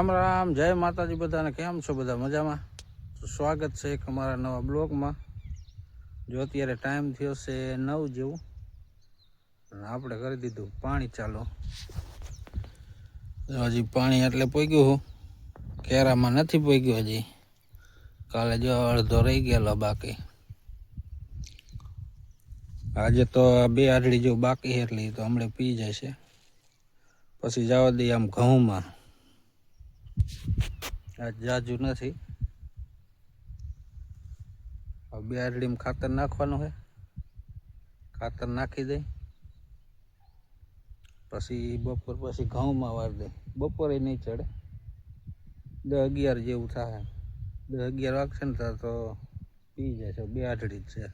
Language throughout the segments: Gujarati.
राम राम जय माताजी बधाने केम छो बधा मजामां। तो स्वागत है एक अमारा नवा ब्लॉग में। जो अत्यारे टाइम थयो छे 9 जेवुं अने आपणे करी दीधुं पाणी चालू। हजी पाणी एटले पोग्युं केरामां नथी पोग्युं हजी। काले जो अर्धो रही गेलो बाकी। आज तो 2 आठड़ी जो बाकी है एटले तो हमणे पी जाय छे। पछी जवा दઈએ आम घऊंमां। आज जाजू नहीं। 2 आठड़ी में खातर नाखवानुं है। खातर नाखी दे पछी बपोर पछी घऊं में वार दे। बपोरे नहीं चढ़े 10-11 जेवुं थाय। 10-11 वागशे ने तो पी जाय छे। 2 आठड़ी ज छे।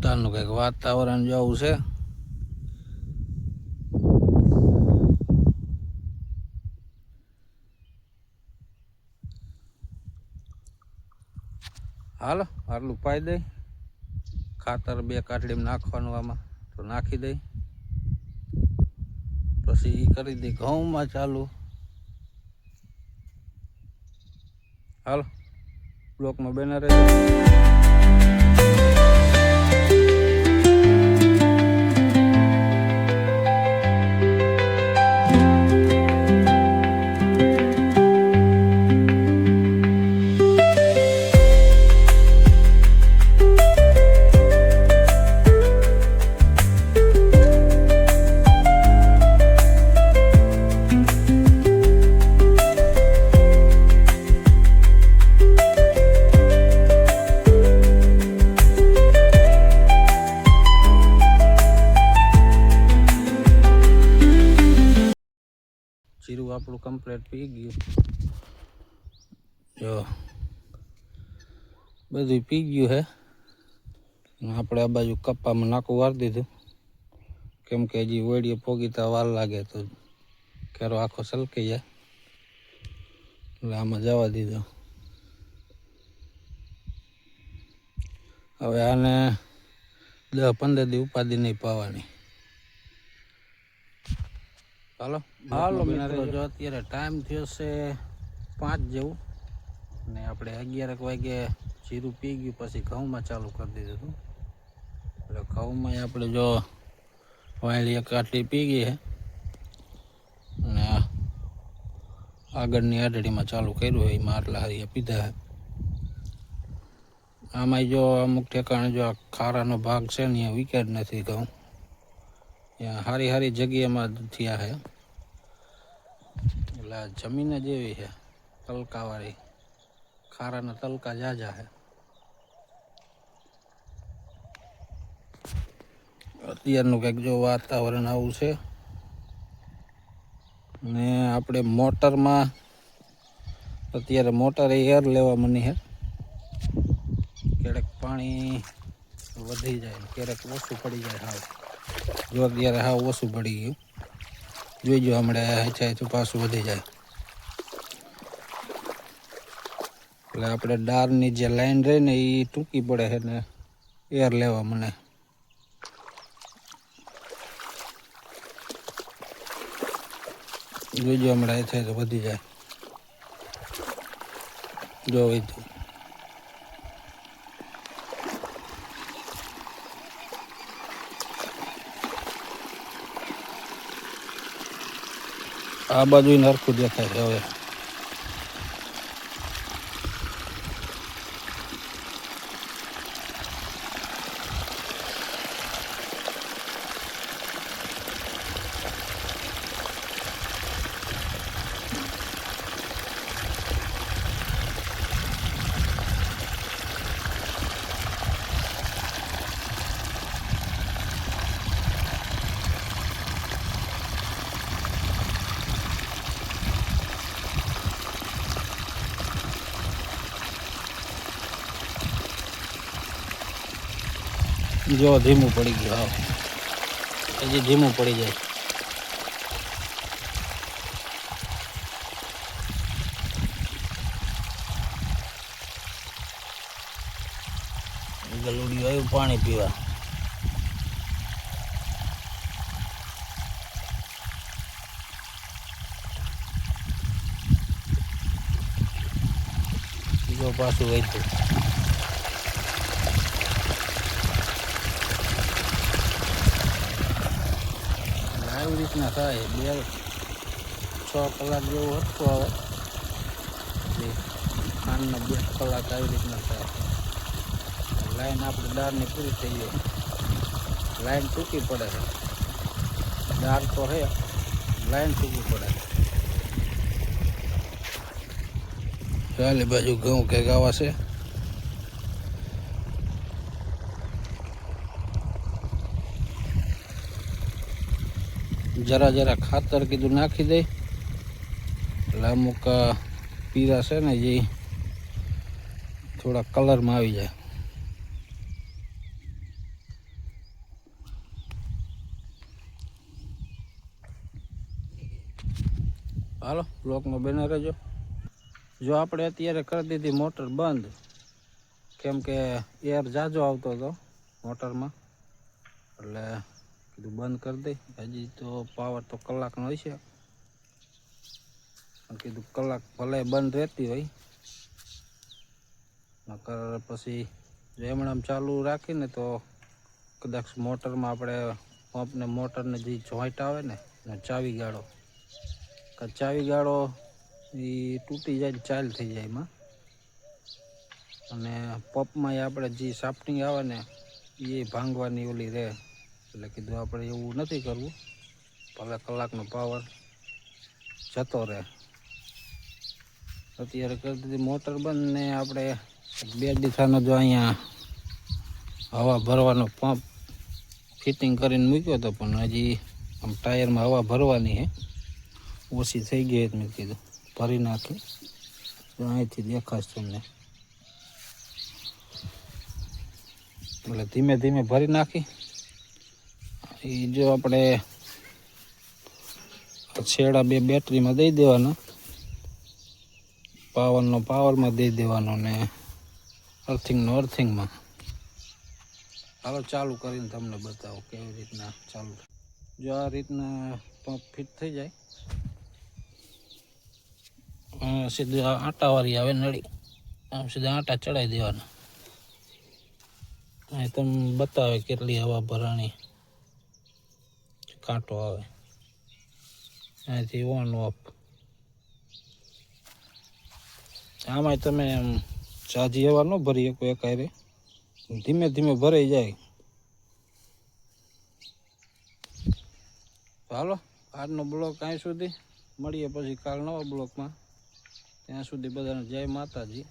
तारनुं कंईक वातावरण जेवुं छे। हालो आटलू पाई दे। खातर 2 काठड़ी में नाखवानुं आमां तो नाखी दे पछी करी दे घऊं में चालू। हालो ब्लॉक में बने रहो। जीरु आपणुं कम्प्लीट पी गयुं। जो बधुं पी गयुं है। आपणे आ बाजू कप्पा में नाकू वार दीधुं केम के हजी वेड़ीए पोगीता वार लागे तो केरो आखो सलकी जाय એટલે આમાં જવા દીધો। હવે આને 10-15 દી ઉપાધિ નહીં પાવાની। હાલો હાલો મિત્રો જો અત્યારે ટાઈમ થયો છે 5 જેવું ને આપણે 11 વાગે જીરું પી ગયું પછી ઘઉંમાં ચાલુ કરી દીધું હતું। એટલે ઘઉંમાં આપણે જો વાયલી 1 આટલી પી ગઈ છે અને આગળની આટડીમાં ચાલુ કર્યું હોય એમાં આટલા હારી પીધા છે। આમાં જો અમુક ઠેકાણે જો ખારાનો ભાગ છે ને અહીંયા વિકેટ નથી ઘઉં। यहाँ हारी हारी जगह में थिया है। એટલે જમીન જ એવી છે તલકાવાળી। ખારાના તલકા જાજા है। અત્યારનું કંઈક જો વાતાવરણ આવું છે ને આપણે મોટરમાં અત્યારે મોટર એર લેવા મની છે। ક્યારેક પાણી વધી જાય ક્યારેક ઓછું પડી જાય। હાવ जो अत्यारे हाव ओछुं पड़ी गयुं जोईजो हमणे हेचाय तो पाछुं वधी जाय। એટલે આપણે ડારની જે લાઈન રહે ને એ ટૂંકી પડે છે ને એર લેવા મને। જોઈજો હમણાં થાય તો વધી જાય। જો વધ્યું आ बाजू नरखू देखाय छे। हवे जो धीमू पड़ी गयो। हाँ हजी धीमू पड़ी जाए। ગલુડિયું આવ્યું પાણી પીવા। જો પાછું વધ્યું. આવી રીતના થાય 2-6 કલાક જેવું હતું આવે ખાંડના 2 કલાક આવી રીતના થાય. લાઈન આપણે દાળની પૂરી થઈ જાય, લાઈન ટૂંકી પડે છે. દાળ તો હે, લાઈન ટૂંકી પડે. ચાલી બાજુ ઘઉં કે ગાવા છે. જરા ખાતર કીધું નાખી દે એટલે અમુક પીરા છે ને જે થોડા કલરમાં આવી જાય. હાલો બ્લોકમાં બને રહેજો. જો આપણે અત્યારે કરી દીધી મોટર બંધ, કેમ કે એર ઝાઝો આવતો હતો મોટરમાં, એટલે કીધું બંધ કરી દઈ. હજી તો પાવર તો કલાકનો હોય છે, કીધું કલાક ભલે બંધ રહેતી હોય, નકર પછી જો એમણે ચાલુ રાખીને તો કદાચ મોટરમાં આપણે પંપને મોટરને જે જોઈન્ટ આવે ને ચાવી ગાળો એ તૂટી જાય, ચાલ થઈ જાય એમાં. અને પંપમાં આપણે જે સાફ્ટિંગ આવે ને એ ભાંગવાની ઓલી રહે. એટલે કીધું આપણે એવું નથી કરવું, ભલે કલાકનો પાવર જતો રહે. અત્યારે કરી દીધી મોટર બંધ ને આપણે 2 દીથાનો જો અહીંયા હવા ભરવાનો પંપ ફિટિંગ કરીને મૂક્યો હતો, પણ હજી આમ ટાયરમાં હવા ભરવાની છે, ઓછી થઈ ગઈ. મેં કીધું ભરી નાખી, તો અહીંથી દેખાશે તમને. એટલે ધીમે ધીમે ભરી નાખી. એ જો આપણે છેડા 2 બેટરીમાં દઈ દેવાના, પાવરનો પાવરમાં દઈ દેવાનો ને અર્થિંગનો અર્થિંગમાં. હાલો ચાલુ કરીને તમને બતાવો કેવી રીતના ચાલુ. જો આ રીતના પંપ ફિટ થઈ જાય, સીધું આટાવાળી આવે નળી, આમ સીધા આટા ચડાવી દેવાના. અહીં તમને બતાવે કેટલી હવા ભરાણી, કાંટો આવે અહીંથી ઓન ઓફ. આમાં તમે ઝાઝી હવા ન ભરી શકો એકાયરે, ધીમે ધીમે ભરાઈ જાય. હાલો આજનો બ્લોક અહીં સુધી, મળીએ પછી કાલ નવા બ્લોકમાં. ત્યાં સુધી બધાને જય માતાજી.